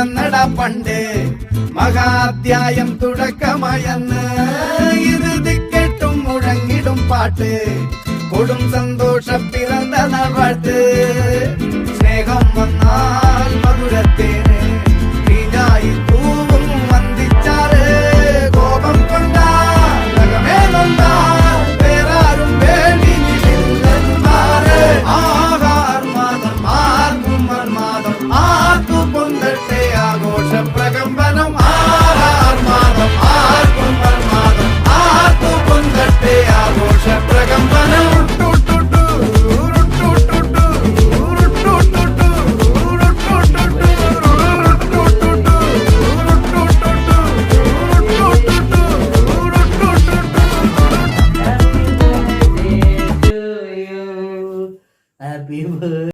പിറന്നട പണ്ട് മഹാധ്യായം തുടക്കമയന്ന് ഇറുതി കെട്ടും മുഴങ്ങിടും പാട്ട് കൊടും സന്തോഷ പിറന്ന നാൾവാട്ട് സ്നേഹം വന്നാൽ മധുരത്തേന് തീഞ്ഞായി പൂവും വന്ദിച്ചാറ് കോപം കൊണ്ടാൽ നഖമേ നൊന്താൽ വേറാരും വേണ്ടി നിൽക്കുന്നതുമാറ് ആഹാർമാദം ആർക്കും മന്മാദം ആർക്കു പൊന്തട്ടെ ആഘോഷ പ്രകമ്പനം ആഹാർമാദം ആർക്കും മന്മാദം ആർക്കു പൊന്തട്ടെ ആഘോഷ പ്രകമ്പനം Happy birthday.